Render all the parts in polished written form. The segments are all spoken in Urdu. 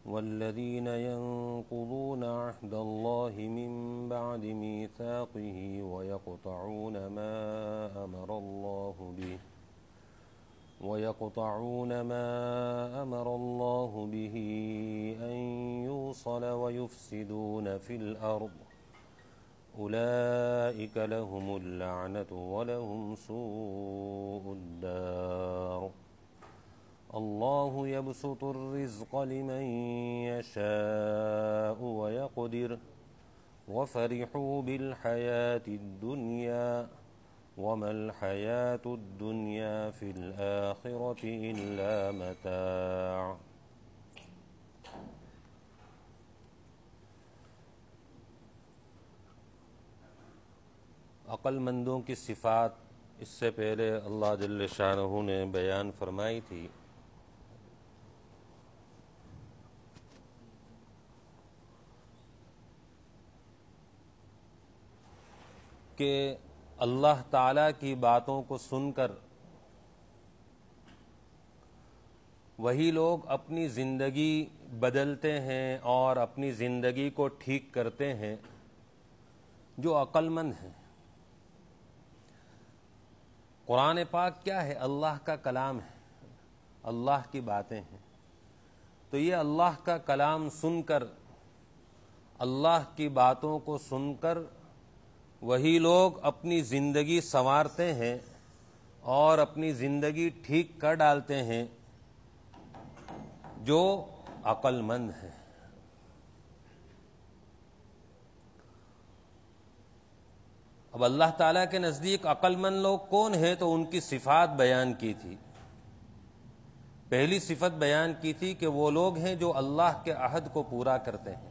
والذين ينقضون عهد الله من بعد ميثاقه ويقطعون ما أمر الله به أن يوصل ويفسدون في الأرض أولئك لهم اللعنة ولهم سوء الدار الله يبسط الرزق لمن يشاء ويقدر وفرحوا بالحياة الدنيا وما الحياة الدنيا في الآخرة إلا متاع۔ عقل مندوں کی صفات اس سے پہلے اللہ جل شانہ نے بیان فرمائی تھی کہ اللہ تعالیٰ کی باتوں کو سن کر وہی لوگ اپنی زندگی بدلتے ہیں اور اپنی زندگی کو ٹھیک کرتے ہیں جو عقل مند ہیں۔ قرآن پاک کیا ہے؟ اللہ کا کلام ہے، اللہ کی باتیں ہیں۔ تو یہ اللہ کا کلام سن کر، اللہ کی باتوں کو سن کر وہی لوگ اپنی زندگی سنوارتے ہیں اور اپنی زندگی ٹھیک کر ڈالتے ہیں جو عقل مند ہیں۔ اب اللہ تعالیٰ کے نزدیک عقل مند لوگ کون ہیں؟ تو ان کی صفات بیان کی تھی۔ پہلی صفت بیان کی تھی کہ وہ لوگ ہیں جو اللہ کے عہد کو پورا کرتے ہیں،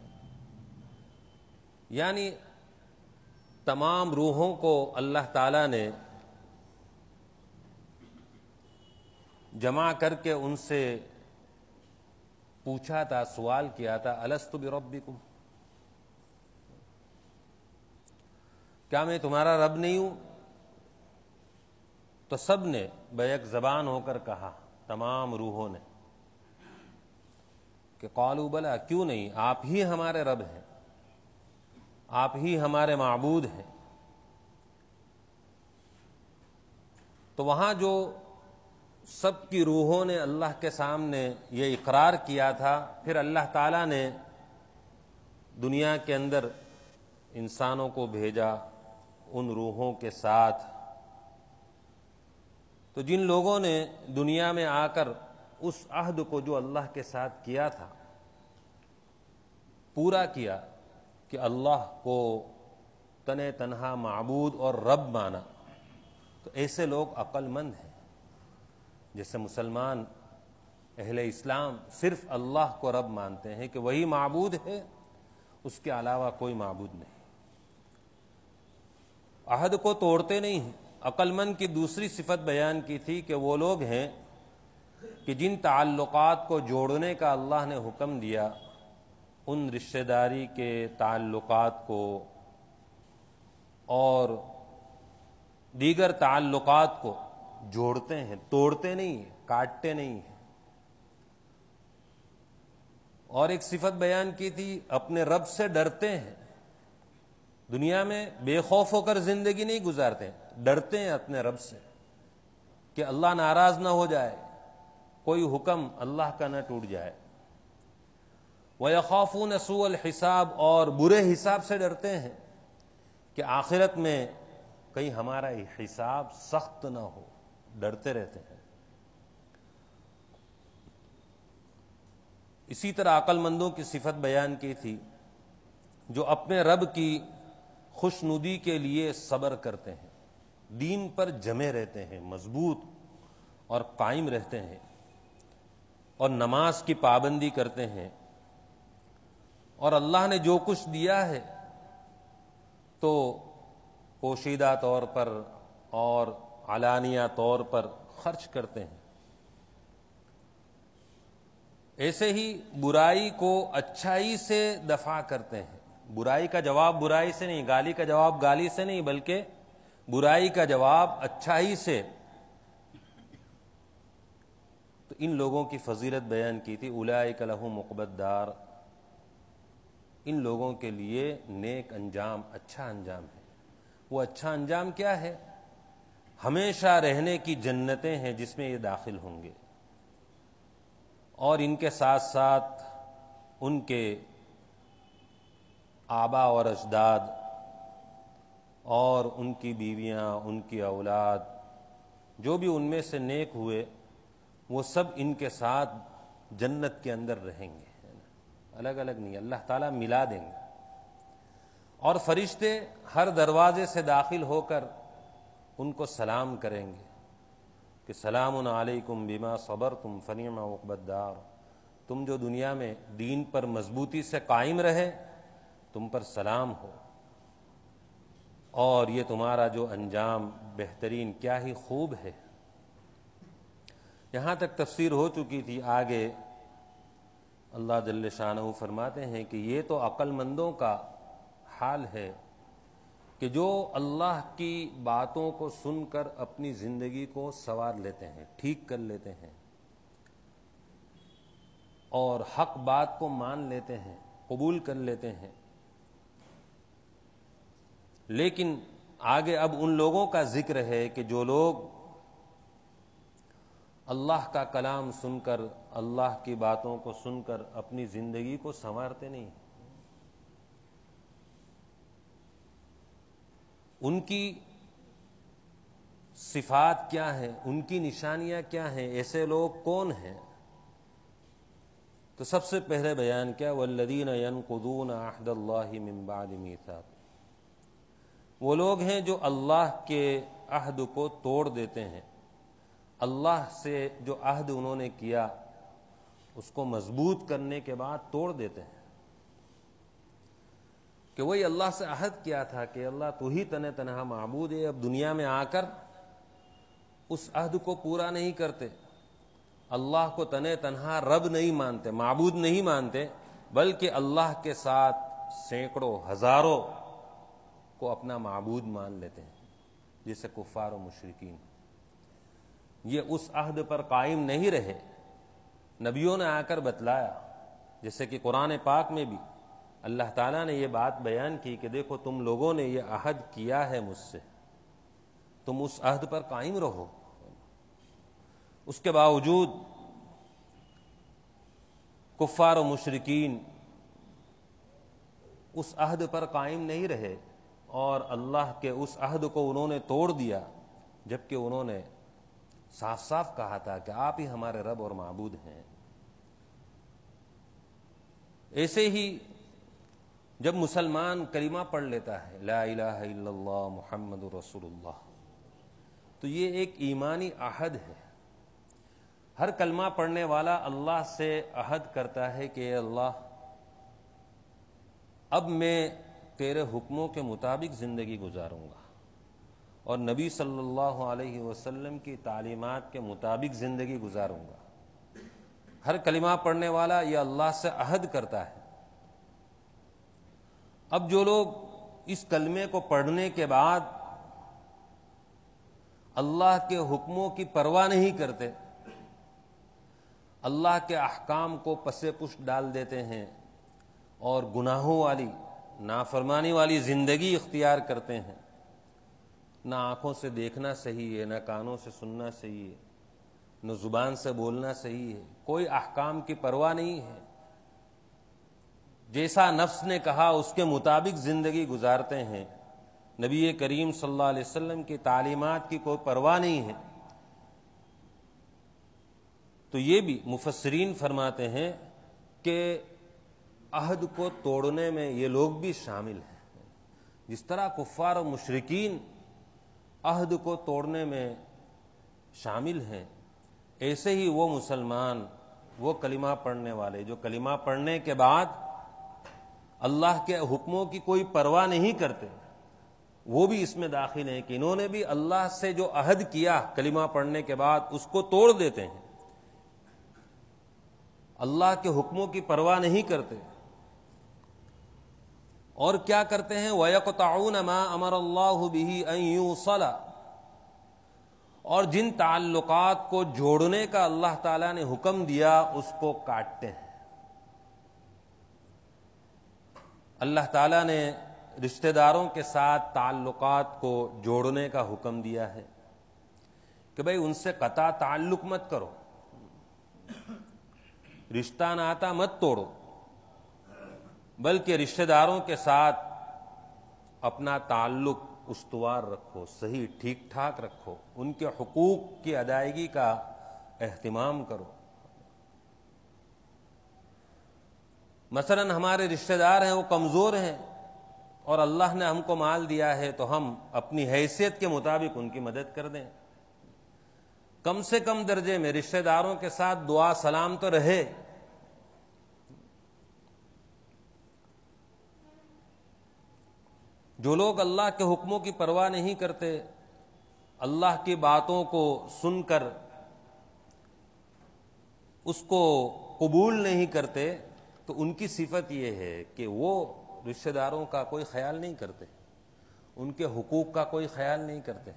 یعنی تمام روحوں کو اللہ تعالیٰ نے جمع کر کے ان سے پوچھا تھا، سوال کیا تھا، الست بربکم، کیا میں تمہارا رب نہیں ہوں؟ تو سب نے بیک زبان ہو کر کہا، تمام روحوں نے، کہ قالوا بلا، کیوں نہیں، آپ ہی ہمارے رب ہیں، آپ ہی ہمارے معبود ہیں۔ تو وہاں جو سب کی روحوں نے اللہ کے سامنے یہ اقرار کیا تھا، پھر اللہ تعالیٰ نے دنیا کے اندر انسانوں کو بھیجا ان روحوں کے ساتھ۔ تو جن لوگوں نے دنیا میں آ کر اس عہد کو جو اللہ کے ساتھ کیا تھا پورا کیا کہ اللہ کو تنے تنہا معبود اور رب مانا، تو ایسے لوگ عقل مند ہیں۔ جیسے مسلمان اہل اسلام صرف اللہ کو رب مانتے ہیں کہ وہی معبود ہے، اس کے علاوہ کوئی معبود نہیں، عہد کو توڑتے نہیں ہیں۔ عقل مند کی دوسری صفت بیان کی تھی کہ وہ لوگ ہیں کہ جن تعلقات کو جوڑنے کا اللہ نے حکم دیا، ان رشتہ داری کے تعلقات کو اور دیگر تعلقات کو جوڑتے ہیں، توڑتے نہیں ہیں، کاٹتے نہیں ہیں۔ اور ایک صفت بیان کی تھی، اپنے رب سے ڈرتے ہیں، دنیا میں بے خوف ہو کر زندگی نہیں گزارتے، ڈرتے ہیں اپنے رب سے کہ اللہ ناراض نہ ہو جائے، کوئی حکم اللہ کا نہ ٹوٹ جائے۔ وَيَخَافُونَ سُوءَ الْحِسَابِ، اور برے حساب سے ڈرتے ہیں کہ آخرت میں کہیں ہمارا حساب سخت نہ ہو، ڈرتے رہتے ہیں۔ اسی طرح عقل مندوں کی صفت بیان کی تھی جو اپنے رب کی خوشنودی کے لیے صبر کرتے ہیں، دین پر جمے رہتے ہیں، مضبوط اور قائم رہتے ہیں، اور نماز کی پابندی کرتے ہیں، اور اللہ نے جو کچھ دیا ہے تو پوشیدہ طور پر اور علانیہ طور پر خرچ کرتے ہیں۔ ایسے ہی برائی کو اچھائی سے دفع کرتے ہیں، برائی کا جواب برائی سے نہیں، گالی کا جواب گالی سے نہیں، بلکہ برائی کا جواب اچھائی سے۔ تو ان لوگوں کی فضیلت بیان کی تھی، اولئک لہم عقبی الدار، ان لوگوں کے لیے نیک انجام، اچھا انجام ہے۔ وہ اچھا انجام کیا ہے؟ ہمیشہ رہنے کی جنتیں ہیں جس میں یہ داخل ہوں گے، اور ان کے ساتھ ساتھ ان کے آبا اور اجداد اور ان کی بیویاں، ان کی اولاد، جو بھی ان میں سے نیک ہوئے وہ سب ان کے ساتھ جنت کے اندر رہیں گے، الگ الگ نہیں، اللہ تعالیٰ ملا دیں گے۔ اور فرشتے ہر دروازے سے داخل ہو کر ان کو سلام کریں گے کہ سلام علیکم بما صبرتم فنعم عقبی الدار، تم جو دنیا میں دین پر مضبوطی سے قائم رہے تم پر سلام ہو، اور یہ تمہارا جو انجام بہترین، کیا ہی خوب ہے۔ یہاں تک تفسیر ہو چکی تھی، آگے اللہ جل شانہ فرماتے ہیں کہ یہ تو عقل مندوں کا حال ہے کہ جو اللہ کی باتوں کو سن کر اپنی زندگی کو سنوار لیتے ہیں، ٹھیک کر لیتے ہیں، اور حق بات کو مان لیتے ہیں، قبول کر لیتے ہیں۔ لیکن آگے اب ان لوگوں کا ذکر ہے کہ جو لوگ اللہ کا کلام سن کر، اللہ کی باتوں کو سن کر اپنی زندگی کو سنوارتے نہیں، ان کی صفات کیا ہیں، ان کی نشانیاں کیا ہیں، ایسے لوگ کون ہیں؟ تو سب سے پہلے بیان کیا، والذین ینقضون عہد اللہ من بعد میثاقہ، وہ لوگ ہیں جو اللہ کے عہد کو توڑ دیتے ہیں، اللہ سے جو عہد انہوں نے کیا اس کو مضبوط کرنے کے بعد توڑ دیتے ہیں، کہ وہی اللہ سے عہد کیا تھا کہ اللہ تو ہی تنہا معبود ہے، اب دنیا میں آ کر اس عہد کو پورا نہیں کرتے، اللہ کو تنہا رب نہیں مانتے، معبود نہیں مانتے، بلکہ اللہ کے ساتھ سینکڑوں ہزاروں کو اپنا معبود مان لیتے ہیں، جیسے کفار و مشرکین۔ یہ اس عہد پر قائم نہیں رہے، نبیوں نے آ کر بتلایا، جیسے کہ قرآن پاک میں بھی اللہ تعالیٰ نے یہ بات بیان کی کہ دیکھو تم لوگوں نے یہ عہد کیا ہے مجھ سے، تم اس عہد پر قائم رہو۔ اس کے باوجود کفار و مشرکین اس عہد پر قائم نہیں رہے، اور اللہ کے اس عہد کو انہوں نے توڑ دیا، جبکہ انہوں نے صاف صاف کہا تھا کہ آپ ہی ہمارے رب اور معبود ہیں۔ ایسے ہی جب مسلمان کلمہ پڑھ لیتا ہے، لا الہ الا اللہ محمد رسول اللہ، تو یہ ایک ایمانی عہد ہے۔ ہر کلمہ پڑھنے والا اللہ سے عہد کرتا ہے کہ اے اللہ، اب میں تیرے حکموں کے مطابق زندگی گزاروں گا، اور نبی صلی اللہ علیہ وسلم کی تعلیمات کے مطابق زندگی گزاروں گا۔ ہر کلمہ پڑھنے والا یہ اللہ سے عہد کرتا ہے۔ اب جو لوگ اس کلمے کو پڑھنے کے بعد اللہ کے حکموں کی پرواہ نہیں کرتے، اللہ کے احکام کو پس پشت ڈال دیتے ہیں اور گناہوں والی، نافرمانی والی زندگی اختیار کرتے ہیں، نہ آنکھوں سے دیکھنا صحیح ہے، نہ کانوں سے سننا صحیح ہے، نہ زبان سے بولنا صحیح ہے، کوئی احکام کی پرواہ نہیں ہے، جیسا نفس نے کہا اس کے مطابق زندگی گزارتے ہیں، نبی کریم صلی اللہ علیہ وسلم کی تعلیمات کی کوئی پرواہ نہیں ہے، تو یہ بھی مفسرین فرماتے ہیں کہ عہد کو توڑنے میں یہ لوگ بھی شامل ہیں۔ جس طرح کفار و مشرکین عہد کو توڑنے میں شامل ہیں، ایسے ہی وہ مسلمان، وہ کلمہ پڑھنے والے جو کلمہ پڑھنے کے بعد اللہ کے حکموں کی کوئی پرواہ نہیں کرتے، وہ بھی اس میں داخل ہیں کہ انہوں نے بھی اللہ سے جو عہد کیا کلمہ پڑھنے کے بعد اس کو توڑ دیتے ہیں، اللہ کے حکموں کی پرواہ نہیں کرتے، اور کیا کرتے ہیں، وَيَقْطَعُونَ مَا أَمَرَ اللَّهُ بِهِ أَن يُوصَلَ، اور جن تعلقات کو جوڑنے کا اللہ تعالیٰ نے حکم دیا اس کو کاٹتے ہیں۔ اللہ تعالیٰ نے رشتہ داروں کے ساتھ تعلقات کو جوڑنے کا حکم دیا ہے کہ بھئی ان سے قطع تعلق مت کرو، رشتہ ناتا مت توڑو، بلکہ رشتہ داروں کے ساتھ اپنا تعلق استوار رکھو، صحیح ٹھیک ٹھاک رکھو، ان کے حقوق کی ادائیگی کا اہتمام کرو۔ مثلا ہمارے رشتہ دار ہیں، وہ کمزور ہیں اور اللہ نے ہم کو مال دیا ہے تو ہم اپنی حیثیت کے مطابق ان کی مدد کر دیں۔ کم سے کم درجے میں رشتہ داروں کے ساتھ دعا سلام تو رہے۔ جو لوگ اللہ کے حکموں کی پرواہ نہیں کرتے، اللہ کی باتوں کو سن کر اس کو قبول نہیں کرتے، تو ان کی صفت یہ ہے کہ وہ رشتہ داروں کا کوئی خیال نہیں کرتے، ان کے حقوق کا کوئی خیال نہیں کرتے،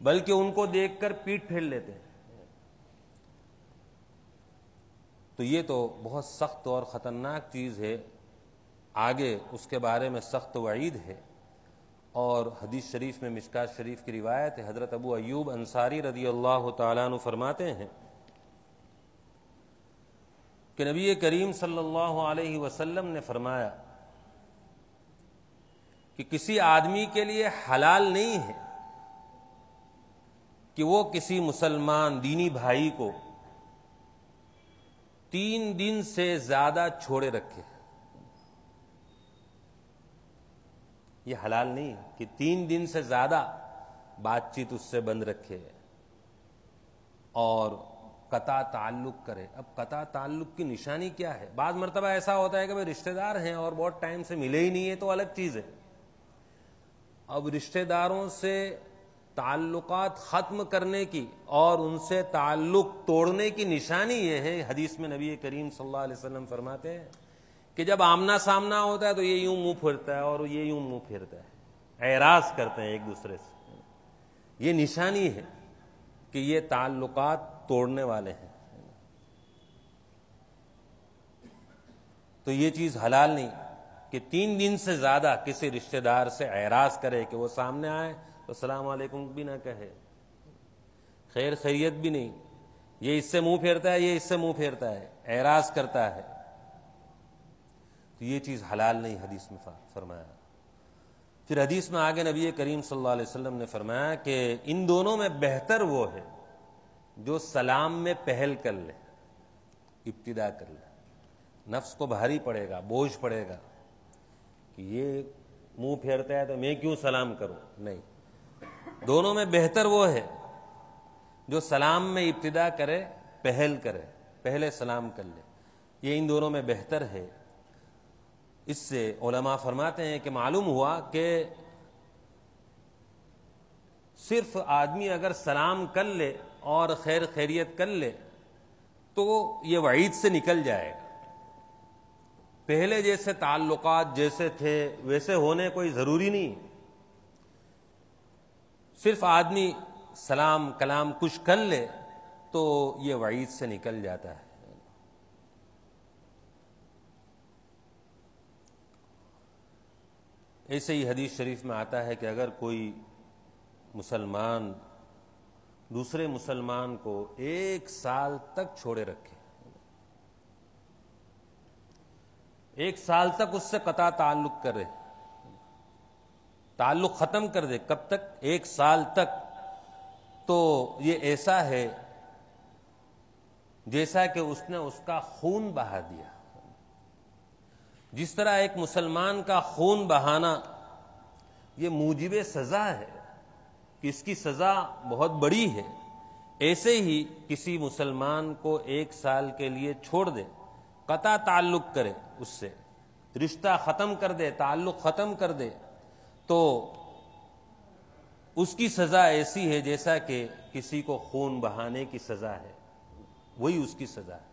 بلکہ ان کو دیکھ کر پیٹھ پھیر لیتے ہیں۔ تو یہ تو بہت سخت اور خطرناک چیز ہے، آگے اس کے بارے میں سخت وعید ہے۔ اور حدیث شریف میں مشکات شریف کی روایت ہے، حضرت ابو ایوب انصاری رضی اللہ تعالیٰ عنہ فرماتے ہیں کہ نبی کریم صلی اللہ علیہ وسلم نے فرمایا کہ کسی آدمی کے لیے حلال نہیں ہے کہ وہ کسی مسلمان دینی بھائی کو 3 دن سے زیادہ چھوڑے رکھے۔ یہ حلال نہیں کہ 3 دن سے زیادہ بات چیت اس سے بند رکھے اور قطع تعلق کرے۔ اب قطع تعلق کی نشانی کیا ہے؟ بعض مرتبہ ایسا ہوتا ہے کہ بھئی رشتہ دار ہیں اور بہت ٹائم سے ملے ہی نہیں ہے، تو الگ چیز ہے۔ اب رشتہ داروں سے تعلقات ختم کرنے کی اور ان سے تعلق توڑنے کی نشانی یہ ہے، حدیث میں نبی کریم صلی اللہ علیہ وسلم فرماتے ہیں کہ جب آمنا سامنا ہوتا ہے تو یہ یوں منہ پھیرتا ہے اور یہ یوں منہ پھیرتا ہے، اعراض کرتے ہیں ایک دوسرے سے۔ یہ نشانی ہے کہ یہ تعلقات توڑنے والے ہیں۔ تو یہ چیز حلال نہیں کہ 3 دن سے زیادہ کسی رشتہ دار سے اعراض کرے کہ وہ سامنے آئے تو السلام علیکم بھی نہ کہے، خیر خیریت بھی نہیں، یہ اس سے منہ پھیرتا ہے، یہ اس سے منہ پھیرتا ہے، اعراض کرتا ہے۔ تو یہ چیز حلال نہیں، حدیث میں فرمایا۔ پھر حدیث میں آگے نبی کریم صلی اللہ علیہ وسلم نے فرمایا کہ ان دونوں میں بہتر وہ ہے جو سلام میں پہل کر لے، ابتدا کر لے۔ نفس کو بھاری پڑے گا، بوجھ پڑے گا کہ یہ منہ پھیرتا ہے تو میں کیوں سلام کروں، نہیں۔ دونوں میں بہتر وہ ہے جو سلام میں ابتدا کرے، پہل کرے، پہلے سلام کر لے، یہ ان دونوں میں بہتر ہے۔ اس سے علماء فرماتے ہیں کہ معلوم ہوا کہ صرف آدمی اگر سلام کر لے اور خیر خیریت کر لے تو یہ وعید سے نکل جائے گا۔ پہلے جیسے تعلقات جیسے تھے ویسے ہونے کوئی ضروری نہیں، صرف آدمی سلام کلام کچھ کر لے تو یہ وعید سے نکل جاتا ہے۔ ایسے ہی حدیث شریف میں آتا ہے کہ اگر کوئی مسلمان دوسرے مسلمان کو 1 سال تک چھوڑے رکھے، 1 سال تک اس سے قطع تعلق کرے، تعلق ختم کر دے، کب تک؟ 1 سال تک، تو یہ ایسا ہے جیسا کہ اس نے اس کا خون بہا دیا۔ جس طرح ایک مسلمان کا خون بہانا یہ موجب سزا ہے کہ اس کی سزا بہت بڑی ہے، ایسے ہی کسی مسلمان کو 1 سال کے لیے چھوڑ دے، قطع تعلق کرے، اس سے رشتہ ختم کر دے، تعلق ختم کر دے، تو اس کی سزا ایسی ہے جیسا کہ کسی کو خون بہانے کی سزا ہے، وہی اس کی سزا ہے۔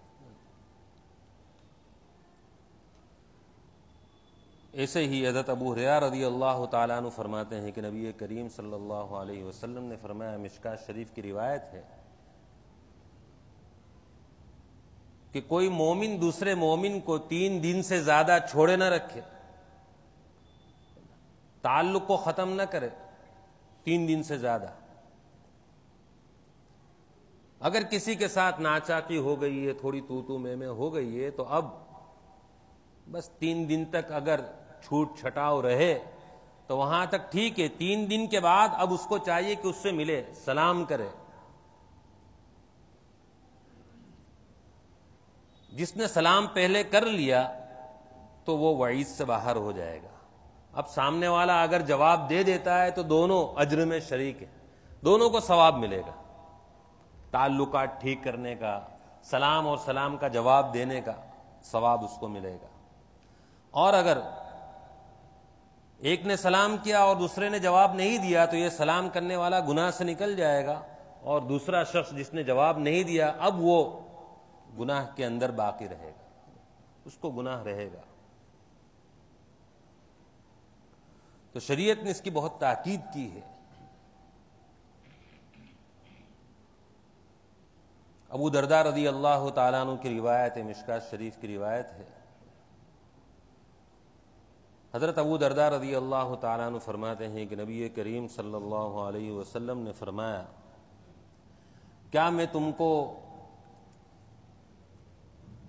ایسے ہی حضرت ابو ہریرہ رضی اللہ تعالیٰ عنہ فرماتے ہیں کہ نبی کریم صلی اللہ علیہ وسلم نے فرمایا، مشکاۃ شریف کی روایت ہے کہ کوئی مومن دوسرے مومن کو 3 دن سے زیادہ چھوڑے نہ رکھے، تعلق کو ختم نہ کرے 3 دن سے زیادہ۔ اگر کسی کے ساتھ ناچاقی ہو گئی ہے، تھوڑی تو میں ہو گئی ہے، تو اب بس 3 دن تک اگر چھوٹ چھٹاؤ رہے تو وہاں تک ٹھیک ہے، 3 دن کے بعد اب اس کو چاہیے کہ اس سے ملے، سلام کرے۔ جس نے سلام پہلے کر لیا تو وہ وعید سے باہر ہو جائے گا۔ اب سامنے والا اگر جواب دے دیتا ہے تو دونوں اجر میں شریک ہیں، دونوں کو ثواب ملے گا، تعلقات ٹھیک کرنے کا، سلام اور سلام کا جواب دینے کا ثواب اس کو ملے گا۔ اور اگر ایک نے سلام کیا اور دوسرے نے جواب نہیں دیا تو یہ سلام کرنے والا گناہ سے نکل جائے گا، اور دوسرا شخص جس نے جواب نہیں دیا اب وہ گناہ کے اندر باقی رہے گا، اس کو گناہ رہے گا۔ تو شریعت نے اس کی بہت تاکید کی ہے۔ ابو درداء رضی اللہ تعالیٰ عنہ کی روایت ہے، مشکاۃ شریف کی روایت ہے، حضرت ابو درداء رضی اللہ تعالیٰ عنہ فرماتے ہیں کہ نبی کریم صلی اللہ علیہ وسلم نے فرمایا، کیا میں تم کو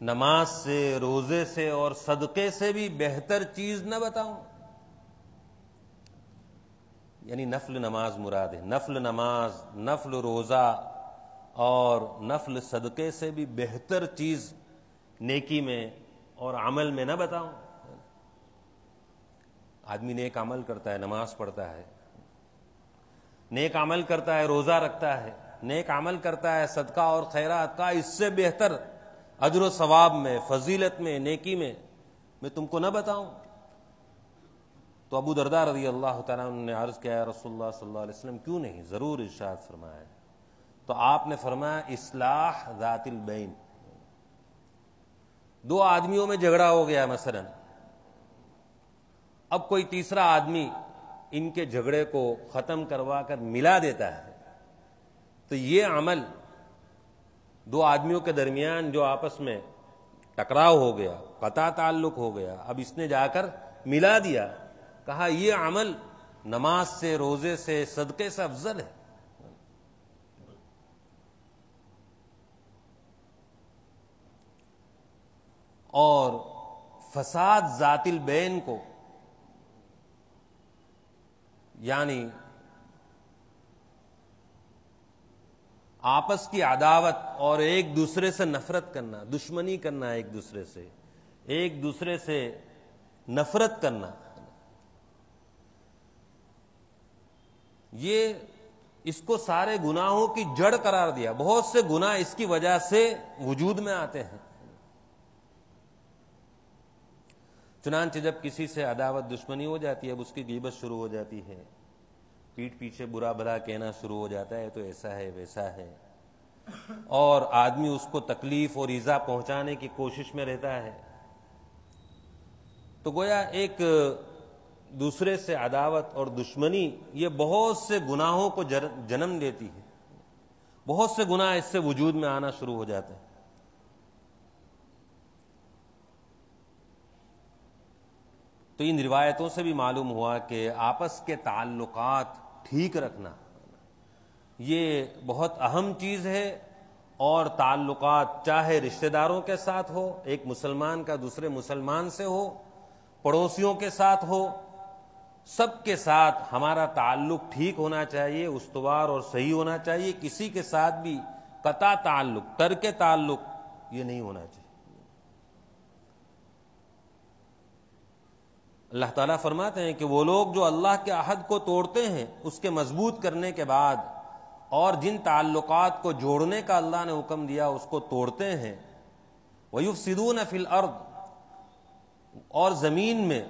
نماز سے، روزے سے اور صدقے سے بھی بہتر چیز نہ بتاؤں؟ یعنی نفل نماز مراد ہے، نفل نماز، نفل روزہ اور نفل صدقے سے بھی بہتر چیز نیکی میں اور عمل میں نہ بتاؤں؟ آدمی نیک عمل کرتا ہے، نماز پڑھتا ہے، نیک عمل کرتا ہے، روزہ رکھتا ہے، نیک عمل کرتا ہے، صدقہ اور خیرات کا، اس سے بہتر اجر و ثواب میں، فضیلت میں، نیکی میں تم کو نہ بتاؤں؟ تو ابو درداء رضی اللہ تعالیٰ عنہ نے عرض کیا، یا رسول اللہ صلی اللہ علیہ وسلم کیوں نہیں، ضرور ارشاد فرمایا۔ تو آپ نے فرمایا، اصلاح ذات البین۔ 2 آدمیوں میں جھگڑا ہو گیا مثلا، اب کوئی تیسرا آدمی ان کے جھگڑے کو ختم کروا کر ملا دیتا ہے، تو یہ عمل 2 آدمیوں کے درمیان جو آپس میں ٹکراؤ ہو گیا، قطع تعلق ہو گیا، اب اس نے جا کر ملا دیا، کہا یہ عمل نماز سے، روزے سے، صدقے سے افضل ہے۔ اور فساد ذات البین کو، یعنی آپس کی عداوت اور ایک دوسرے سے نفرت کرنا، دشمنی کرنا، ایک دوسرے سے نفرت کرنا، یہ اس کو سارے گناہوں کی جڑ قرار دیا۔ بہت سے گناہ اس کی وجہ سے وجود میں آتے ہیں۔ چنانچہ جب کسی سے عداوت، دشمنی ہو جاتی ہے، اب اس کی غیبت شروع ہو جاتی ہے، پیٹھ پیچھے برا بھلا کہنا شروع ہو جاتا ہے، تو ایسا ہے ویسا ہے، اور آدمی اس کو تکلیف اور ایذا پہنچانے کی کوشش میں رہتا ہے، تو گویا ایک دوسرے سے عداوت اور دشمنی یہ بہت سے گناہوں کو جنم دیتی ہے، بہت سے گناہ اس سے وجود میں آنا شروع ہو جاتے ہیں۔ تو ان روایتوں سے بھی معلوم ہوا کہ آپس کے تعلقات ٹھیک رکھنا یہ بہت اہم چیز ہے، اور تعلقات چاہے رشتہ داروں کے ساتھ ہو، ایک مسلمان کا دوسرے مسلمان سے ہو، پڑوسیوں کے ساتھ ہو، سب کے ساتھ ہمارا تعلق ٹھیک ہونا چاہیے، استوار اور صحیح ہونا چاہیے، کسی کے ساتھ بھی قطع تعلق، ترک تعلق یہ نہیں ہونا چاہیے۔ اللہ تعالیٰ فرماتے ہیں کہ وہ لوگ جو اللہ کے عہد کو توڑتے ہیں اس کے مضبوط کرنے کے بعد، اور جن تعلقات کو جوڑنے کا اللہ نے حکم دیا اس کو توڑتے ہیں، وَيُفْسِدُونَ فِي الْأَرْضِ، اور زمین میں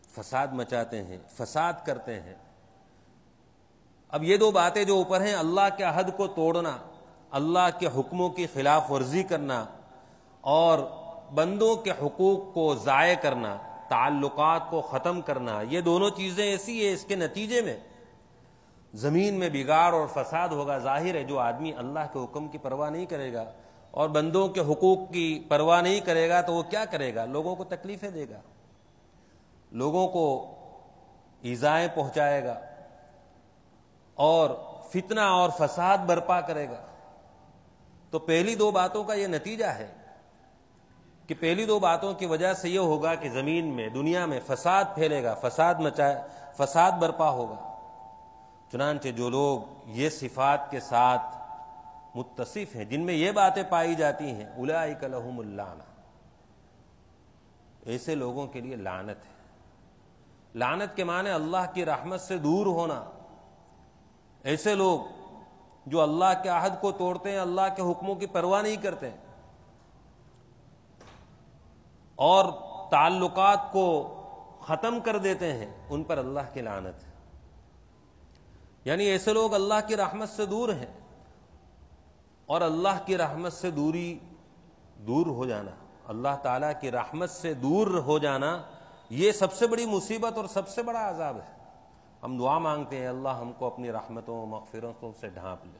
فساد مچاتے ہیں، فساد کرتے ہیں۔ اب یہ 2 باتیں جو اوپر ہیں، اللہ کے عہد کو توڑنا، اللہ کے حکموں کی خلاف ورزی کرنا، اور بندوں کے حقوق کو ضائع کرنا، تعلقات کو ختم کرنا، یہ دونوں چیزیں ایسی ہیں، اس کے نتیجے میں زمین میں بگاڑ اور فساد ہوگا۔ ظاہر ہے جو آدمی اللہ کے حکم کی پرواہ نہیں کرے گا اور بندوں کے حقوق کی پرواہ نہیں کرے گا تو وہ کیا کرے گا؟ لوگوں کو تکلیفیں دے گا، لوگوں کو ایذائیں پہنچائے گا اور فتنہ اور فساد برپا کرے گا۔ تو پہلی دو باتوں کا یہ نتیجہ ہے کہ پہلی دو باتوں کی وجہ سے یہ ہوگا کہ زمین میں، دنیا میں فساد پھیلے گا، فساد برپا ہوگا۔ چنانچہ جو لوگ یہ صفات کے ساتھ متصف ہیں، جن میں یہ باتیں پائی جاتی ہیں، اولئک لہم اللعنہ، ایسے لوگوں کے لیے لعنت ہے۔ لعنت کے معنی اللہ کی رحمت سے دور ہونا۔ ایسے لوگ جو اللہ کے عہد کو توڑتے ہیں، اللہ کے حکموں کی پرواہ نہیں کرتے اور تعلقات کو ختم کر دیتے ہیں، ان پر اللہ کی لعنت ہے۔ یعنی ایسے لوگ اللہ کی رحمت سے دور ہیں، اور اللہ کی رحمت سے دور ہو جانا، اللہ تعالیٰ کی رحمت سے دور ہو جانا، یہ سب سے بڑی مصیبت اور سب سے بڑا عذاب ہے۔ ہم دعا مانگتے ہیں اللہ ہم کو اپنی رحمتوں و مغفرتوں سے ڈھانپ لے،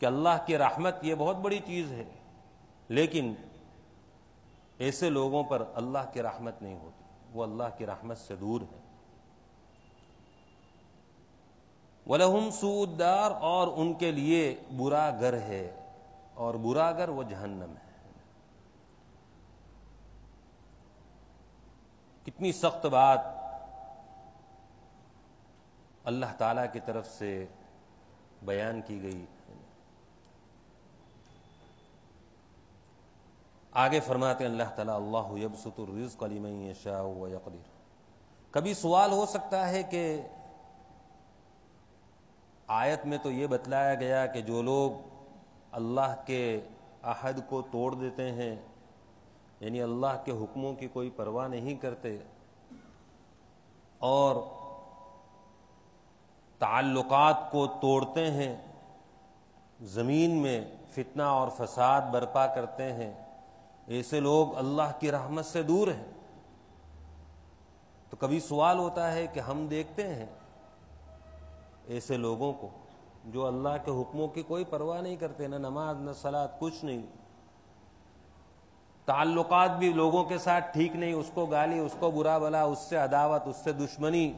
کہ اللہ کی رحمت یہ بہت بڑی چیز ہے، لیکن ایسے لوگوں پر اللہ کی رحمت نہیں ہوتی، وہ اللہ کی رحمت سے دور ہیں۔ وَلَهُمْ سُوءُ الدَّارِ، اور ان کے لیے برا گھر ہے، اور برا گھر وہ جہنم ہے۔ کتنی سخت بات اللہ تعالیٰ کی طرف سے بیان کی گئی۔ آگے فرماتے ہیں اللہ تعالیٰ، اللہ یبسط الرزق لمن یشاء ویقدر۔ کبھی سوال ہو سکتا ہے کہ آیت میں تو یہ بتلایا گیا کہ جو لوگ اللہ کے عہد کو توڑ دیتے ہیں، یعنی اللہ کے حکموں کی کوئی پرواہ نہیں کرتے اور تعلقات کو توڑتے ہیں، زمین میں فتنہ اور فساد برپا کرتے ہیں، ایسے لوگ اللہ کی رحمت سے دور ہیں۔ تو کبھی سوال ہوتا ہے کہ ہم دیکھتے ہیں ایسے لوگوں کو جو اللہ کے حکموں کی کوئی پرواہ نہیں کرتے، نہ نماز نہ صلاۃ، کچھ نہیں، تعلقات بھی لوگوں کے ساتھ ٹھیک نہیں، اس کو گالی، اس کو برا بلا، اس سے عداوت، اس سے دشمنی،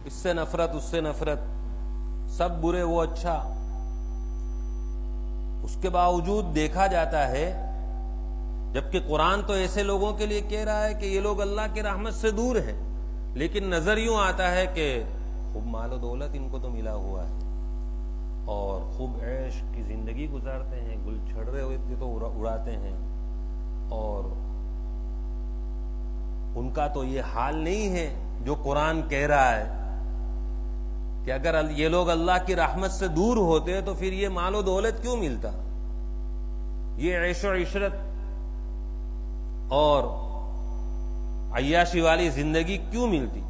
اس سے نفرت، اس سے نفرت، سب برے وہ اچھا۔ اس کے باوجود دیکھا جاتا ہے، جبکہ قرآن تو ایسے لوگوں کے لیے کہہ رہا ہے کہ یہ لوگ اللہ کی رحمت سے دور ہیں، لیکن نظر یوں آتا ہے کہ خوب مال و دولت ان کو تو ملا ہوا ہے اور خوب عیش کی زندگی گزارتے ہیں، گل چھڑ رہے ہوتے تو اڑاتے ہیں، اور ان کا تو یہ حال نہیں ہے جو قرآن کہہ رہا ہے کہ اگر یہ لوگ اللہ کی رحمت سے دور ہوتے تو پھر یہ مال و دولت کیوں ملتا، یہ عیش و عشرت اور عیاشی والی زندگی کیوں ملتی،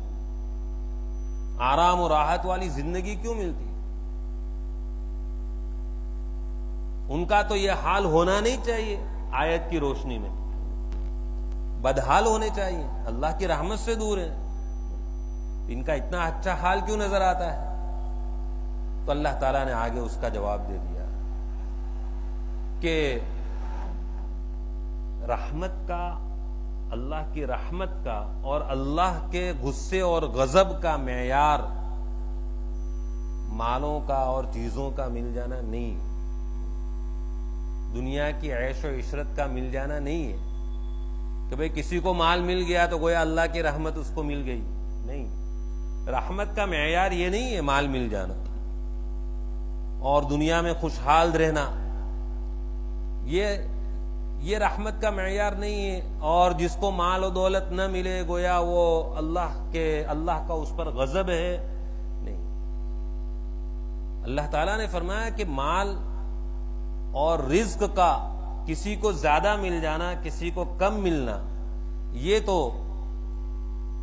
آرام و راحت والی زندگی کیوں ملتی۔ ان کا تو یہ حال ہونا نہیں چاہیے، آیت کی روشنی میں بدحال ہونے چاہیے، اللہ کی رحمت سے دور ہیں، ان کا اتنا اچھا حال کیوں نظر آتا ہے؟ تو اللہ تعالیٰ نے آگے اس کا جواب دے دیا کہ رحمت کا، اللہ کی رحمت کا اور اللہ کے غصے اور غضب کا معیار مالوں کا اور چیزوں کا مل جانا نہیں، دنیا کی عیش و عشرت کا مل جانا نہیں ہے کہ بھئی کسی کو مال مل گیا تو گویا اللہ کی رحمت اس کو مل گئی، نہیں۔ رحمت کا معیار یہ نہیں ہے مال مل جانا اور دنیا میں خوشحال رہنا، یہ رحمت کا معیار نہیں ہے، اور جس کو مال و دولت نہ ملے گویا وہ اللہ کا اس پر غضب ہے، نہیں۔ اللہ تعالیٰ نے فرمایا کہ مال اور رزق کا کسی کو زیادہ مل جانا، کسی کو کم ملنا، یہ تو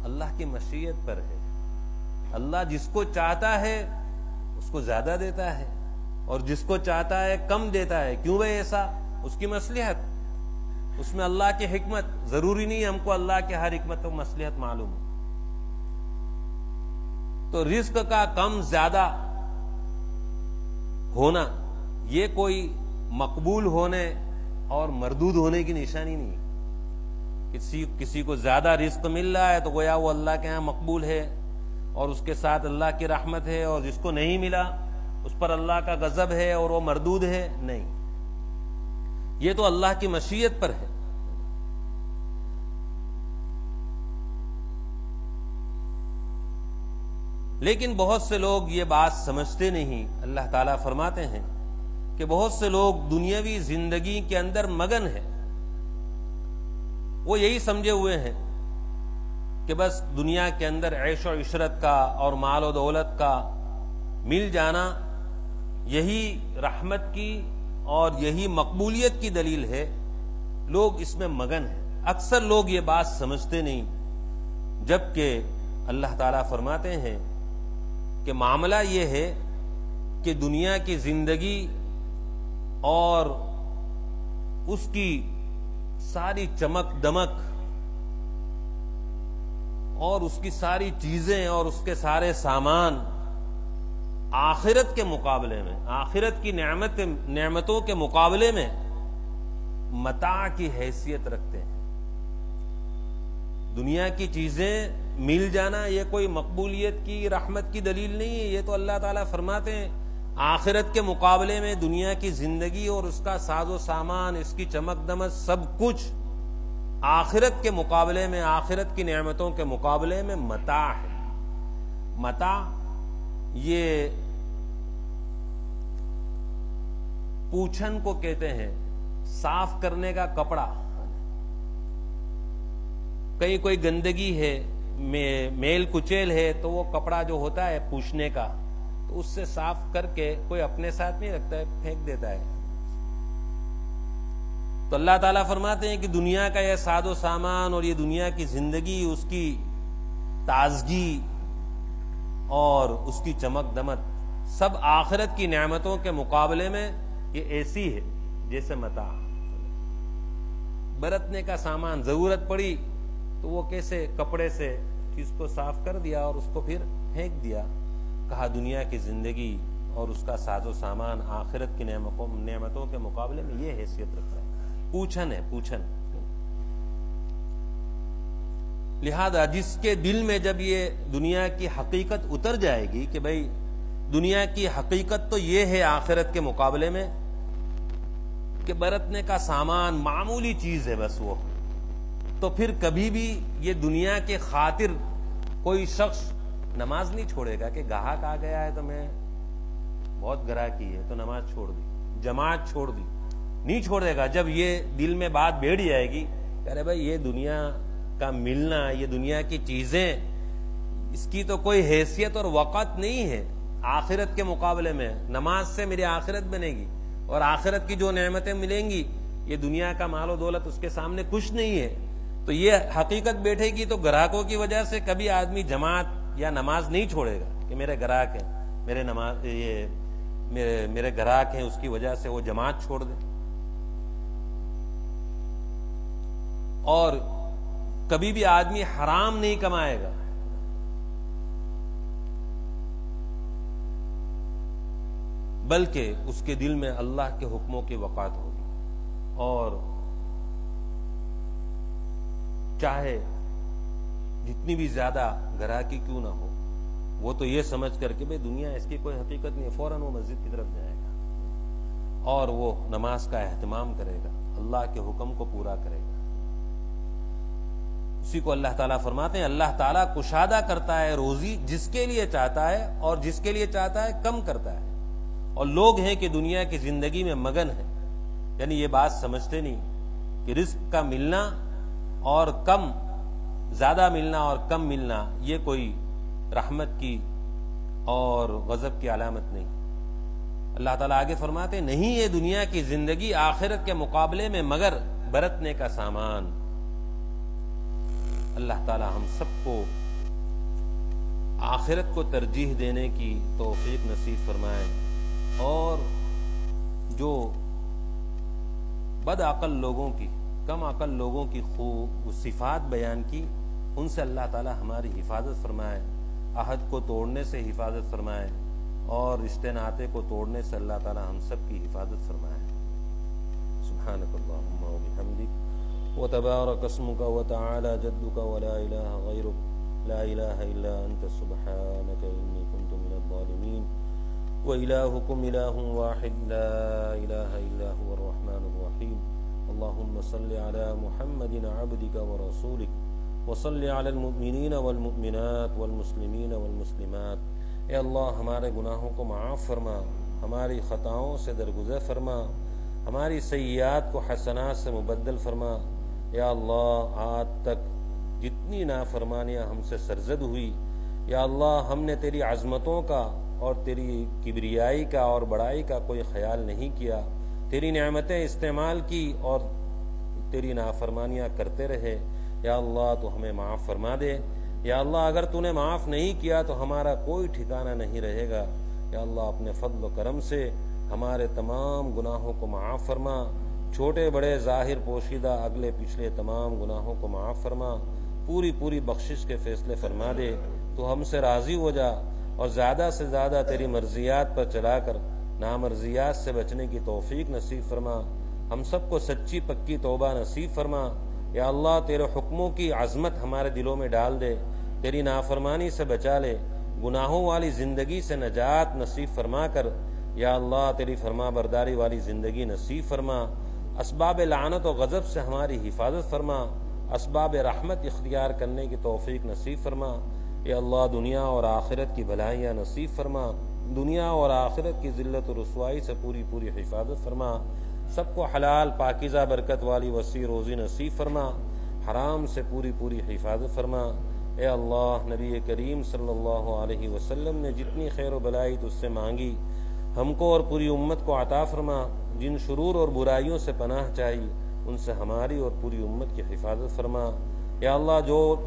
اللہ کی مشیت پر ہے۔ اللہ جس کو چاہتا ہے اس کو زیادہ دیتا ہے اور جس کو چاہتا ہے کم دیتا ہے۔ کیوں بھئی ایسا؟ اس کی مصلحت، اس میں اللہ کی حکمت، ضروری نہیں ہم کو اللہ کے ہر حکمت و مصلحت معلوم ہو. تو رزق کا کم زیادہ ہونا یہ کوئی مقبول ہونے اور مردود ہونے کی نشانی نہیں. کسی کو زیادہ رزق مل رہا ہے تو گویا وہ اللہ کے ہاں مقبول ہے اور اس کے ساتھ اللہ کی رحمت ہے، اور جس کو نہیں ملا اس پر اللہ کا غضب ہے اور وہ مردود ہے. نہیں، یہ تو اللہ کی مشیت پر ہے. لیکن بہت سے لوگ یہ بات سمجھتے نہیں. اللہ تعالیٰ فرماتے ہیں کہ بہت سے لوگ دنیاوی زندگی کے اندر مگن ہیں. وہ یہی سمجھے ہوئے ہیں کہ بس دنیا کے اندر عیش و عشرت کا اور مال و دولت کا مل جانا یہی رحمت کی اور یہی مقبولیت کی دلیل ہے. لوگ اس میں مگن ہیں. اکثر لوگ یہ بات سمجھتے نہیں، جبکہ اللہ تعالیٰ فرماتے ہیں کہ معاملہ یہ ہے کہ دنیا کی زندگی اور اس کی ساری چمک دمک اور اس کی ساری چیزیں اور اس کے سارے سامان آخرت کے مقابلے میں، آخرت کی نعمتوں کے مقابلے میں متاع کی حیثیت رکھتے ہیں. دنیا کی چیزیں مل جانا یہ کوئی مقبولیت کی، رحمت کی دلیل نہیں ہے. یہ تو اللہ تعالیٰ فرماتے ہیں آخرت کے مقابلے میں دنیا کی زندگی اور اس کا ساز و سامان، اس کی چمک دمک، سب کچھ آخرت کے مقابلے میں، آخرت کی نعمتوں کے مقابلے میں متاع ہے. متاع یہ پوچھن کو کہتے ہیں، صاف کرنے کا کپڑا. کہیں کوئی گندگی ہے، میل کچیل ہے، تو وہ کپڑا جو ہوتا ہے پوچھنے کا، تو اس سے صاف کر کے کوئی اپنے ساتھ نہیں رکھتا ہے، پھینک دیتا ہے. تو اللہ تعالیٰ فرماتے ہیں کہ دنیا کا یہ ساز و سامان اور یہ دنیا کی زندگی، اس کی تازگی اور اس کی چمک دمک سب آخرت کی نعمتوں کے مقابلے میں یہ ایسی ہے جیسے متاع. برتنے کا سامان ضرورت پڑی تو وہ کیسے کپڑے سے چیز کو صاف کر دیا اور اس کو پھر پھینک دیا. کہا دنیا کی زندگی اور اس کا ساز و سامان آخرت کی نعمتوں کے مقابلے میں یہ حیثیت رکھتا ہے. پوچھن ہے، پوچھن. لہذا جس کے دل میں جب یہ دنیا کی حقیقت اتر جائے گی کہ بھئی دنیا کی حقیقت تو یہ ہے آخرت کے مقابلے میں کہ برتنے کا سامان معمولی چیز ہے بس وہ، تو پھر کبھی بھی یہ دنیا کے خاطر کوئی شخص نماز نہیں چھوڑے گا کہ گاہک آ گیا ہے تو میں بہت گراہکی ہے تو نماز چھوڑ دی، جماعت چھوڑ دی. نہیں چھوڑے گا. جب یہ دل میں بات بیٹھ جائے گی کہ ارے بھائی یہ دنیا کا ملنا، یہ دنیا کی چیزیں، اس کی تو کوئی حیثیت اور وقت نہیں ہے آخرت کے مقابلے میں. نماز سے میری آخرت بنے گی اور آخرت کی جو نعمتیں ملیں گی یہ دنیا کا مال و دولت اس کے سامنے کچھ نہیں ہے. تو یہ حقیقت بیٹھے گی تو گراہکوں کی وجہ سے کبھی آدمی جماعت یا نماز نہیں چھوڑے گا کہ میرے گراہک ہیں، میرے گراہک ہیں، اس کی وجہ سے وہ جماعت چھوڑ دے. اور کبھی بھی آدمی حرام نہیں کمائے گا. بلکہ اس کے دل میں اللہ کے حکموں کی وقعت ہوگی اور چاہے جتنی بھی زیادہ گراہکی کیوں نہ ہو، وہ تو یہ سمجھ کر کہ بھئی دنیا اس کی کوئی حقیقت نہیں ہے، فوراً وہ مسجد کی طرف جائے گا اور وہ نماز کا اہتمام کرے گا، اللہ کے حکم کو پورا کرے گا. اسی کو اللہ تعالیٰ فرماتے ہیں اللہ تعالیٰ کشادہ کرتا ہے روزی جس کے لیے چاہتا ہے اور جس کے لیے چاہتا ہے کم کرتا ہے. اور لوگ ہیں کہ دنیا کی زندگی میں مگن ہیں، یعنی یہ بات سمجھتے نہیں کہ رزق کا ملنا اور کم، زیادہ ملنا اور کم ملنا یہ کوئی رحمت کی اور غضب کی علامت نہیں. اللہ تعالیٰ آگے فرماتے ہیں نہیں یہ دنیا کی زندگی آخرت کے مقابلے میں مگر برتنے کا سامان. اللہ تعالیٰ ہم سب کو آخرت کو ترجیح دینے کی توفیق نصیب فرمائے اور جو بد عقل لوگوں کی کم عقل لوگوں کی خوب صفات بیان کی، ان سے اللہ تعالی ہماری حفاظت فرمائے، عہد کو توڑنے سے حفاظت فرمائے، اور رشتے ناطے کو توڑنے سے اللہ تعالی ہم سب کی حفاظت فرمائے۔ سبحانک اللہم و بحمدک وتبارک اسمک وتعالی جدک ولا الہ غیرک لا الہ الا انت سبحانک انی کنت من الظالمین وإلہکم الہ واحد لا الہ الا هو الرحمن الرحیم اللہم صل علی محمد عبدک ورسولک وصل علی المؤمنین والمؤمنات والمسلمین والمسلمات۔ اے اللہ ہمارے گناہوں کو معاف فرما، ہماری خطاؤں سے درگزر فرما، ہماری سیئات کو حسنات سے مبدل فرما۔ یا اللہ آج تک جتنی نافرمانیاں ہم سے سرزد ہوئی، یا اللہ ہم نے تیری عظمتوں کا اور تیری کبریائی کا اور بڑائی کا کوئی خیال نہیں کیا، تیری نعمتیں استعمال کی اور تیری نافرمانیاں کرتے رہے۔ یا اللہ تو ہمیں معاف فرما دے۔ یا اللہ اگر تو نے معاف نہیں کیا تو ہمارا کوئی ٹھکانہ نہیں رہے گا۔ یا اللہ اپنے فضل و کرم سے ہمارے تمام گناہوں کو معاف فرما، چھوٹے بڑے ظاہر پوشیدہ اگلے پچھلے تمام گناہوں کو معاف فرما، پوری بخشش کے فیصلے فرما دے۔ تو ہم سے راضی ہو جا اور زیادہ سے زیادہ تیری مرضیات پر چلا کر نامرضیات سے بچنے کی توفیق نصیب فرما۔ ہم سب کو سچی پکی توبہ نصیب فرما۔ یا اللہ تیرے حکموں کی عظمت ہمارے دلوں میں ڈال دے، تیری نافرمانی سے بچا لے، گناہوں والی زندگی سے نجات نصیب فرما کر یا اللہ تیری فرما برداری والی زندگی نصیب فرما، اسباب لعنت و غضب سے ہماری حفاظت فرما، اسباب رحمت اختیار کرنے کی توفیق نصیب فرما۔ یا اللہ دنیا اور آخرت کی بھلائیاں نصیب فرما، دنیا اور آخرت کی ذلت و رسوائی سے پوری حفاظت فرما، سب کو حلال پاکیزہ برکت والی وسیع روزی نصیب فرما، حرام سے پوری حفاظت فرما۔ اے اللہ نبی کریم صلی اللہ علیہ وسلم نے جتنی خیر و بلائی تجھ سے مانگی ہم کو اور پوری امت کو عطا فرما، جن شرور اور برائیوں سے پناہ چاہی ان سے ہماری اور پوری امت کی حفاظت فرما۔ یا اللہ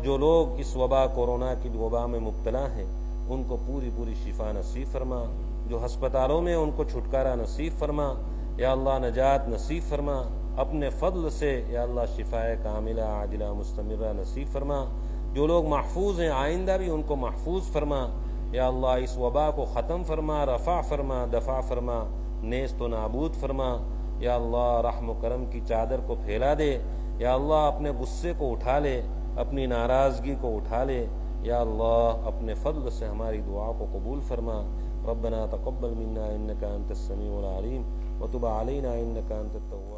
جو لوگ اس وبا کورونا کی وبا میں مبتلا ہیں ان کو پوری شفا نصیب فرما، جو ہسپتالوں میں ان کو چھٹکارا نصیب فرما۔ یا اللہ نجات نصیب فرما، اپنے فضل سے یا اللہ شفائے کاملہ عاجلہ مستمرہ نصیب فرما۔ جو لوگ محفوظ ہیں آئندہ بھی ان کو محفوظ فرما۔ یا اللہ اس وبا کو ختم فرما، رفع فرما، دفع فرما، نیست و نابود فرما۔ یا اللہ رحم و کرم کی چادر کو پھیلا دے۔ یا اللہ اپنے غصے کو اٹھا لے، اپنی ناراضگی کو اٹھا لے۔ یا اللہ اپنے فضل سے ہماری دعا کو قبول فرما۔ ربنا تقبل منا انك انت السميع العليم وتب علينا انك انت التواب